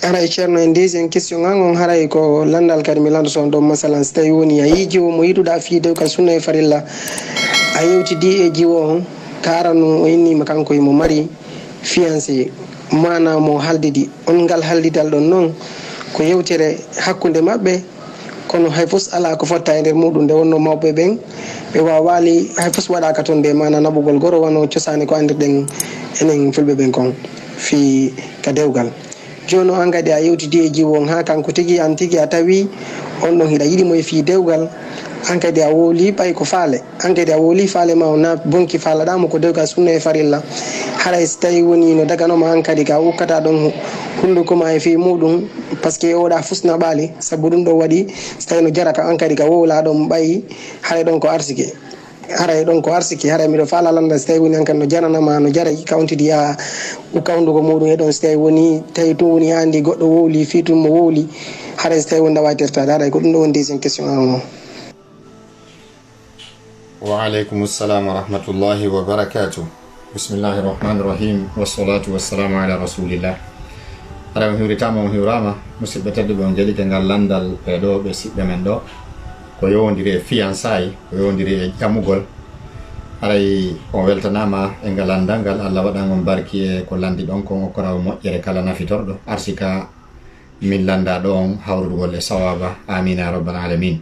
Aray ceerno en deuxiéme question ngon haray ko landal kadi mi lando son ɗo masalan so tawi woni a yi jiwo mo yiɗuɗa fiide ka sunna e farilla a yewtidi e jiwo on karano o innima kanko emo mari fiancé mana mo haldidi on ngal haldidal ɗon noon ko yewtere hakkude mabɓe kono hay fos ala ko fotta e nder muɗum nde wonno mawɓe ɓen ɓe wawali hay fos waɗaka toon nde mana naɓugol goro wano cosani ko andirɗen enen fulɓe ɓen kon fi ka dewgal joni an kadi a yewtidi e jiwo on ha kanko tigui an tigui a tawi on ɗon hiɗa yiɗimo e fi dewgal an kadi a woli ɓay ko faale an kadi a woli faale ma o na bonki faalaɗamo ko dewgal sunna e farilla haray so tawi woni no daganoma an kadi ka ukkata ɗon hunduko ma e fi muɗum par ce que oɗa fusna ɓaali saabu ɗum ɗo waɗi so tawi no jara ka an kadi ka wowla ɗon ɓayi haray ɗon ko arsike haray ɗon ko arsiki haray miɗo faala landa so tawi woni an kadi no jaranama no jara kawtidi ya ukka hunduko muɗum e ɗon so tawi woni tawi tun woni andi goɗɗo wowli fi tun mo wowli haray so tawi woni wawi tertade haray ko ɗum ɗo woni deuxiéme question an o. وعليكم السلام ورحمة الله وبركاته. بسم الله الرحمن الرحيم والصلاة والسلام على رسول الله. Ara mi hiwritama mo hiwrama musidɓe tedduɓe on jali kengal landal ɓeɗo ɓe siɓɓe men ɗo ko yowodiri e fiançailles ko yowodiri e ƴamugol. Aray on weltanama e ngal landal ngal Allah waɗan on barki e ko landi ɗon kon okkorawo moƴƴere kala nafitorɗo arsika min landa ɗo on hawrudugol e sawaba amina rabbal alamin.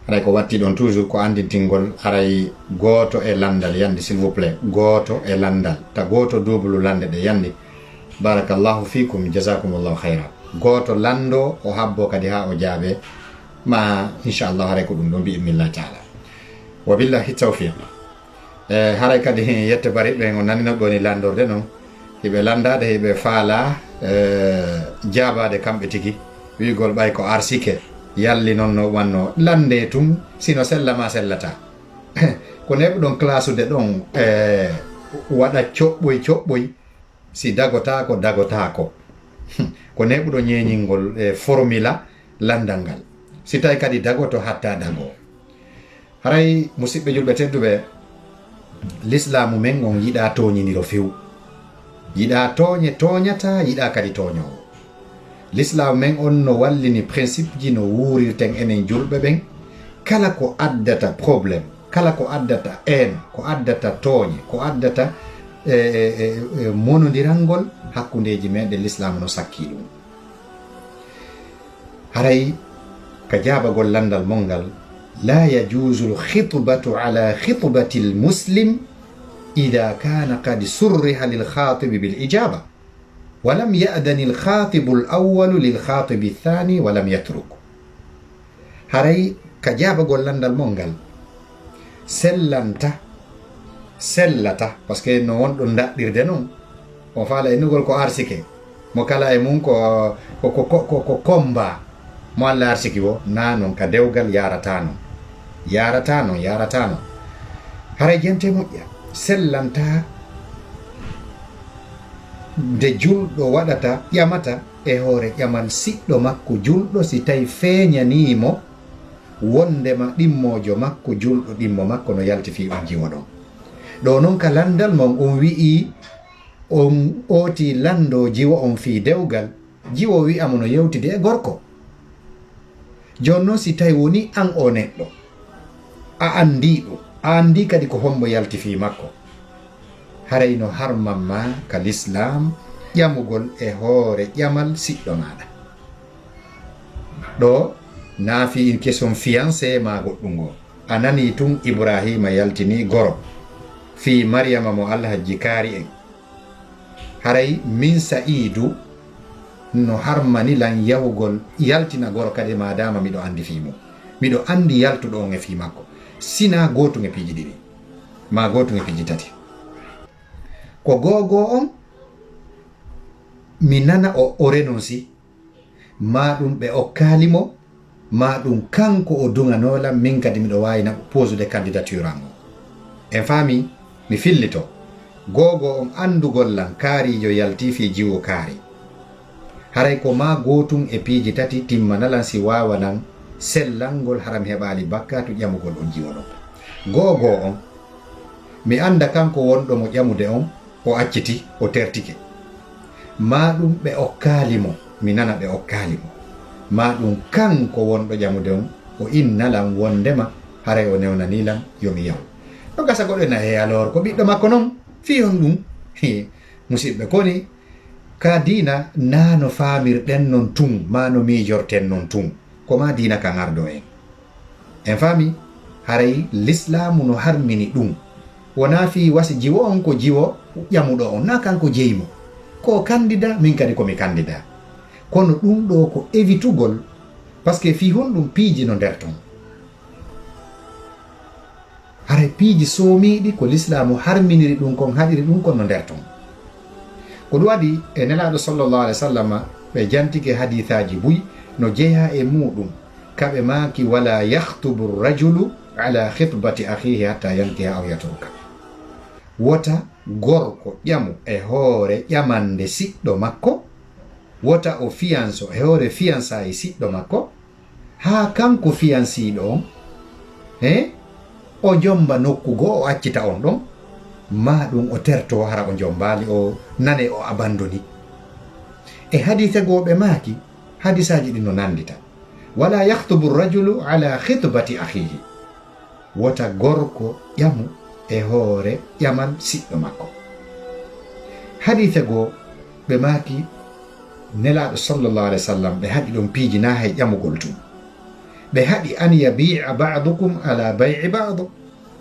Aray ko watti ɗon toujours ko andintingol aray goto e landal yandi s'il vous plaît goto e landal ta goto double lande ɗe yandi barakallahu fikum jazakumullahu khayra goto lando o habbo kadi ha o jaabe ma inchallah haray ko ɗum ɗo bi'idnillahi taala wa billahi tawfiq haray kadi yette bari ɓe o nanino ɗoni landorde noon hiɓe landade hiɓe faala jaabade kamɓe tigi wigol ɓay ko arsike yalli noon no wanno lande tum sino sellama sellata ko neɓɗon clasude ɗon waɗa coɓɓoy si dagotako ko neɓuɗo ñeñingol formula landal ngal si tawi kadi dagoto hatta dago haray musidɓe julɓe tedduɓe l'islamu men on yiɗa toñiniro few yiɗa toñata yiɗa kadi toñowo l'islam men on no wallini principe ji no wuurirten enen julɓe ɓen kala ko addata probléme kala ko addata ko addata tooñe ko addata monodiranngol hakkundeji meɗen l'islam no sakki ɗum haray ka jaabagol landal mongal la yajuzu lkhitbatu ala khitbati lmuslim ida kana qad surriha lilkhatibi bilijaba ولم يأذن الخاطب الأول للخاطب الثاني ولم يترك هري كجاب قولنا المونغال سلتا باسكو نو وندون دا ديردنو o faala e nugol ko arsike mo kala e mum ko komba mo alla arsiki wo na non ka dewgal yarata non haray jente moƴƴa sellanta nde julɗo waɗata ƴamata e hoore ƴamal siɗɗo makko julɗo si tawi feeñanimo wondema ɗimmojo makko julɗo ɗimmo makko no yalti fi on jiwo ɗon ɗo noon ka landal mon on wi'i on ooti lando jiwo on fi dewgal jiwo wi'amo no yewtide e gorko joni noon si tawi woni an o neɗɗo a andi kadi ko hombo yalti fi makko haray no harman ma ka l'islam ƴamugol e hoore ƴamal siɗɗo maɗa ɗo naafi une question fiancé ma goɗɗum ngo a nani tun ibrahima yaltini goro fi mariama mo allah hajji kaari en haray min saidou no harmani lan yahugol yaltina goro kadi madama miɗo andi fimo miɗo andi yaltuɗo on e fi makko sina gotum e piiji ɗiɗi ma gotum e piiji tati ko gogo on mi nana o renonsi ma ɗum ɓe okkalimo ma ɗum kanko o duganola min kadi miɗo wawina posude candidature an o en faami mi fillito gogo on andugol lan kaarijo yalti fi jiwo kaari haray ko ma gotum e piiji tati timmanalan si wawanan sellangol haram heɓali bakkatu ƴamugol on jiwo ɗon gogo on mi anda kanko wonɗo mo ƴamude on o acciti o tertike ma ɗum ɓe okkalimo mi nana ɓe okkali mo ma ɗum kanko wonɗo ƴamude on o innalam wondema haray o newnanilam yomi yahu ɗo gasa goɗɗo na alors ko ɓiɗɗo makko noon fi on ɗum musidɓe koni ka dina na no famirɗen non tun ma no mijorten non tun koma dina kan ardo en fami haray l'islamu no harmini ɗum wona fi wasi jiwo on ko jiwo ƴamuɗo on na kanko jeyimo ko kandida min kadi komi kandida kono ɗum ɗo ko évitugol par ce que fi hon ɗum piiji no nder ton haray piiji somiɗi ko l'islamu harminiri ɗum kon haɗiri ɗum kon no nder ton ko ɗum waɗi e nelaɗo sallllahu alih w sallam ɓe jantike hadithaji buy no jeeya e muɗum kaɓe maki wala yahtubu rajulu ala khitbati akhihi hatta yankiha aw yatruka wota gorko ƴamu e hoore ƴamande siɗɗo makko wota o fiance e hoore fiançayi siɗɗo makko ha kanko fianciɗo on o jomba nokkugo o accita on ɗon ma ɗum o terto hara o jombali o nane o abandoni e hadithe goɓe maki hadisaji ɗi no nandita wala yahtubu rajulu ala khitbati akhihi wota gorko ƴamu e hoore ƴamal siɗɗo makko hadithe go ɓe maki nelaɗo sallllahu alih w sallam ɓe haɗi ɗon piiji na hay ƴamugol tum ɓe haɗi an yabi'a ba'dukum ala bay'i ba'd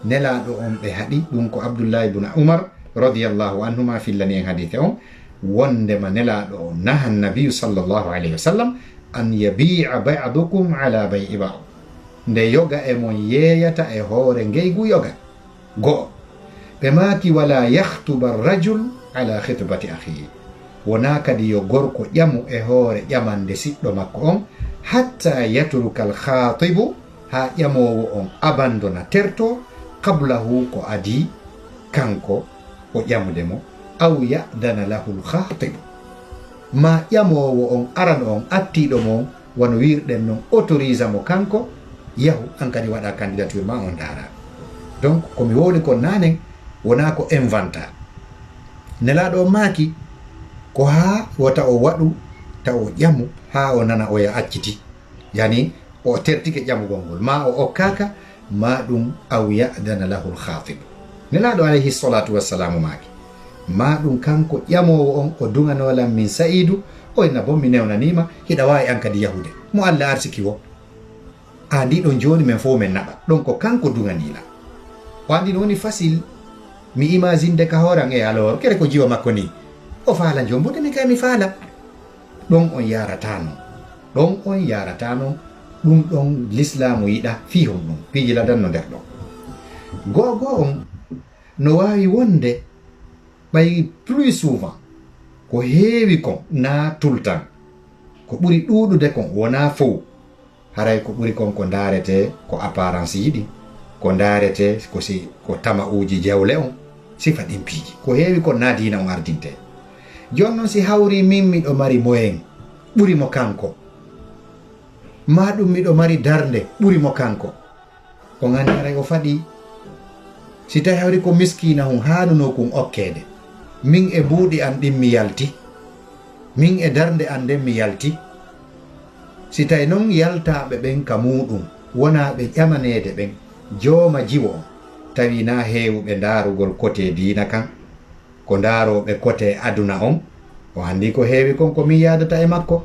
nelaɗo on ɓe haɗi ɗum ko abdoullahi ibn umar radiallahu anhuma fillani en hadithe on wondema nelaɗo o naha nabiyu sallllahu alayhi wa sallam an yabi'a ba'dukum ala bay'i ba'd nde yoga e mon yeeyata e hoore ngeygu yoga go'o ɓe maaki wala yahtuba rajul ala khitbati akhihi wona kadi yo gorko ƴamu e hoore ƴamande siɗɗo makko on hatta yatruka al khatibu ha ƴamowo on abandona terto qablahu ko adi kanko o ƴamude mo aw ya'dana lahu al khatibu ma ƴamowo on arano on attiɗo mo wono wirɗen non autorise mo kanko yahu an kadi waɗa candidature ma on dara donc komi woni ko nanen wona ko inventa nelaɗo maaki ko ha wota o waɗu taw o ƴamu ha o nana oya acciti yani o tertike ƴamugol ngol ma o okkaka ma ɗum aw ya'dana lahu lhatib nelaɗo alayhi salatu wassalamu maaki ma ɗum kanko ƴamowo on o duganolam min Saidou o ina bo mi newnanima hiɗa wawi an kadi yahude mo Allah arsiki wo a ndiɗon joni men fo men naɓa ɗon ko kanko duganila o andi no woni facile mi imagine de ka horan e alors kere ko jiwa makko ni o faala jombude mi kay mi faala ɗon on yarata non ɗon on yarata non ɗum ɗon l'islamu yiɗa fi hon ɗum piiji ladan no nder ɗon gogo on no wawi wonde ɓay plus souvent ko heewi kon na tout le temps ko ɓuri ɗuɗude kon wona fo haray ko ɓuri kon ko darete ko apparence yiɗi ko darete ko tama uji jawle on sifa ɗin piiji ko heewi kon na dina on ardinte jon noon si hawri min miɗo mari moyen ɓuri mo kanko ma ɗum miɗo mari darde ɓuri mo kanko o gandi aray o faɗi si tawi hawri ko miskina hon hanuno kon okkede min e buuɗi an ɗin mi yalti min e darde an nden mi yalti si tawi noon yaltaɓe ɓen ka muɗum wona ɓe ƴamanede ɓen jooma jiwo on tawi na heewɓe darugol côté dina kan ko daroɓe côté aduna on o andi ko heewi kon ko min yadata e makko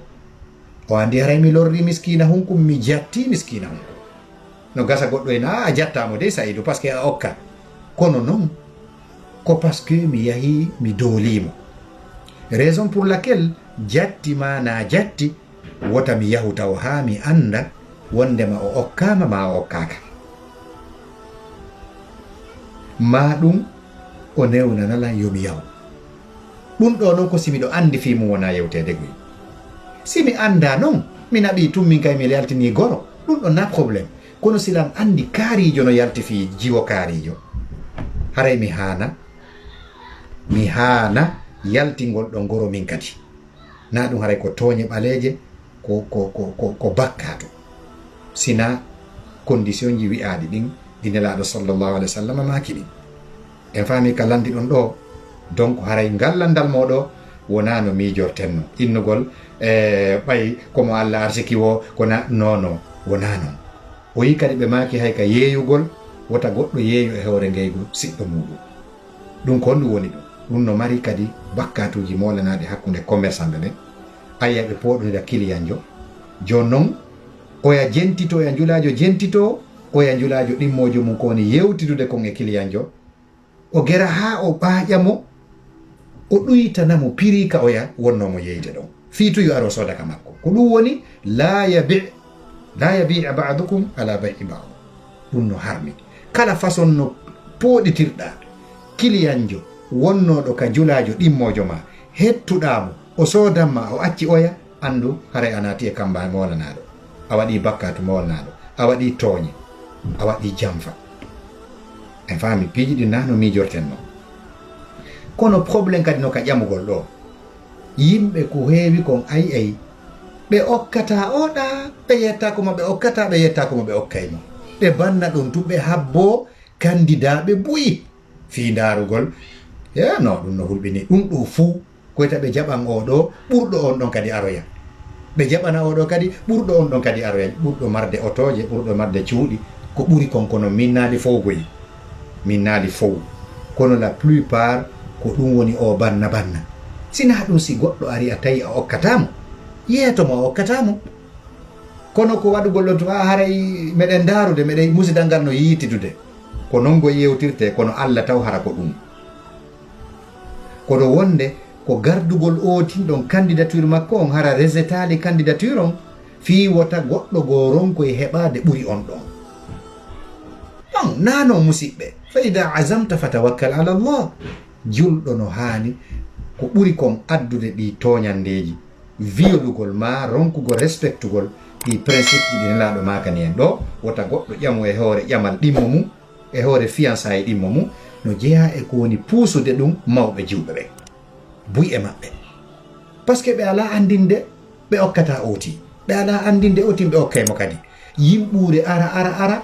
o andi haray mi lorri miskina hunkum mi jatti miskina hunkum no gasa goɗɗo en a jattamo de Saidou par ce que a okka kono noon ko par ce que mi yahi mi doolimo raison pour laquelle jatti ma na jatti wota mi yahu taw ha mi anda wondema o okkama ma o okkaka ma ɗum o newnanala yomi yahu ɗum ɗo noon ko simiɗo andi fi mum wona yewtede goy simi anda noon mi naɓi tum min kay mi yaltini goro ɗum ɗo na probléme kono silam andi kaarijo no yalti fi jiwo kaarijo haray mi hana yaltingol ɗo goro min kadi na ɗum haray ko tooñe ɓaleje ko bakkato sina condition ji wi'aɗi ɗin ɗi nelaɗo sallllahu alih wa sallam maki ɗin en faami ka landi ɗon ɗo donc haray ngallandal moɗo wona no miijortenno innugol ɓay komo Allah arsiki o kona nono wona non o yi kadi ɓe maaki hay ka yeeyugol wota goɗɗo yeeyo e hoore ngeygu siɗɗo muɗum ɗum ko honɗum woni ɗum no mari kadi bakkatuji molanaɗe hakkunde commerçant ɓe ɓe ayya ɓe poɗoɗa kiliyanjo joni noon oya jentito oya njulajo jentito oya njulajo ɗimmojo mum kowoni yewtidude kon e kiliyanjo o gera ha o ɓaƴamo o ɗuytanamo piri ka oya wonnomo yeyde ɗon fiituyo aro sodaka makko ko ɗum woni la yabi'a ba'dukum ala bay'i ba'd ɗum no harmi kala façon no poɗitirɗa kiliyanjo wonnoɗo ka julajo ɗimmojo ma hettuɗamo o sodanma o acci oya andu haray a naati e kamba molanaɗo a waɗi bakkatu molanaɗo a waɗi tooñe a waɗi jamfa en faami piiji ɗi nano mijorten no kono probléme kadi no ka ƴamugol ɗo yimɓe ko heewi kon ay ɓe okkata oɗa ɓe yetta komo ɓe okkata ɓe yetta komo ɓe okkaymo ɓe banna ɗum tun ɓe habbo candidat ɓe buyi fi darugol no ɗum no hulɓini ɗum ɗo fuu koyta ɓe jaɓan oɗo ɓurɗo on ɗon kadi aroya ɓe jaɓana oɗo kadi ɓurɗo on ɗon kadi aroya ɓurɗo marde otoje ɓurɗo marde cuuɗi ko ɓuri kon kono minnaali fowgoyi minnaali fow kono la plupart ko ɗum woni o banna sina ɗum si goɗɗo ari a tawi a okkatamo yeetomo a okkatamo kono ko waɗugol ɗon to haray meɗen darude meɗen musidal ngal no yiitidude ko non go yewtirte kono Allah taw hara ko ɗum kono wonde ko gardugol otin ɗon candidature makko on hara resetali candidature on fi wota goɗɗo goron koye heɓade ɓuri on ɗon nano musidɓe fa ida azamta fatawakkal ala Allah julɗo no haani ko ɓuri kon addude ɗi toñandeji violugol ma ronkugol respectugol ɗi principe ji ɗi nelaɗo makani en ɗo wota goɗɗo ƴamo e hoore ƴamal ɗimmo mum e hoore fiançaye ɗimmo mum no jeeya e ko woni puusude ɗum mawɓe jiwɓe ɓe buy e maɓɓe par ce que ɓe ala andinde ɓe okkata oti ɓe ala andinde otin ɓe okkaymo kadi yimɓuure ara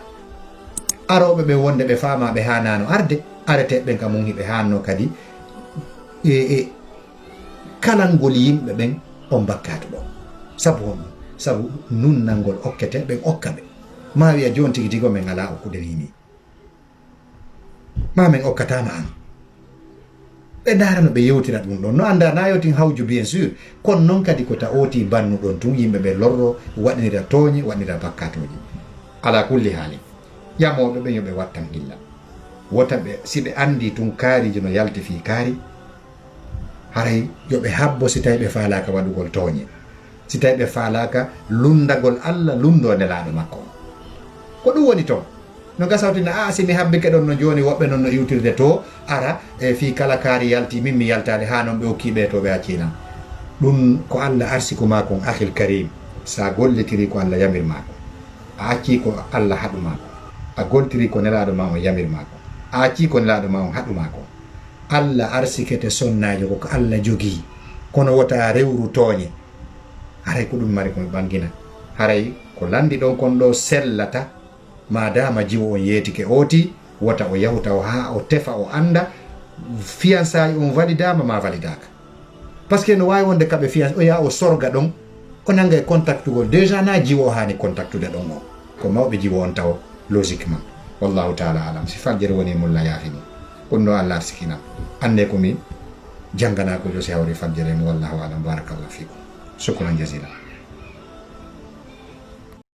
aroɓe ɓe wonde ɓe faama ɓe hanano arde areteɓe kam mum hiɓe hanno kadi kalangol yimɓe ɓen on bakkatu ɗo sabu nunnalngol okkete ɓen okka ɓe ma wiya joni tigi tigo men ala okkude nini ma men okkatama an ɓe darano ɓe yewtira ɗum ɗon no anda na yewtin hawju bien sûr kono noon kadi ko ta oti bannuɗon tun yimɓe ɓe lorro waɗanira tooñe waɗanira bakkatuji ala kulli haali yamoɓe ɓen yoɓe wattan illa wota ɓe si ɓe andi tun kaariji no yalti fi kaari haray yoɓe habbo si tawi ɓe faalaka waɗugol tooñe si tawi ɓe faalaka lundagol Allah lundo nelaɗo makko ko ɗum woni toon no gasawtina si mi habbike ɗon no joni woɓɓe noon no iwtirde to ara e fi kala kaari yalti min mi yaltade ha noon ɓe okkiɓe to ɓe accinam ɗum ko Allah arsiku ma kon akhil karim sa gollitiri ko Allah yamirma ko a acci ko Allah haɗuma ko a gontiri ko nelaɗo ma on yamirma ko a acci ko nelaɗo ma on haɗuma ko Allah arsikete sonnajo ko Allah jogii kono wota rewru tooñe haray ko ɗum mari komi ɓangina haray ko landi ɗon kon ɗo sellata madama jiwo on yeetike oti wota o yahuta o ha o tefa o anda fiançaye on validama ma validaka par ce que no wawi wonde kamɓe fiançaye o yaha o sorga ɗon o nanga e contactugol déjà na jiwo o hani contactude ɗon o ko mawɓe jiwo on taw logiquement wallahu taala alam si fajjere woni mulla yaafini kon no Allah arsikinam ande komi jangana ko josi hawri fajjere mo wallahu alam barakallahu fikum shukran jazila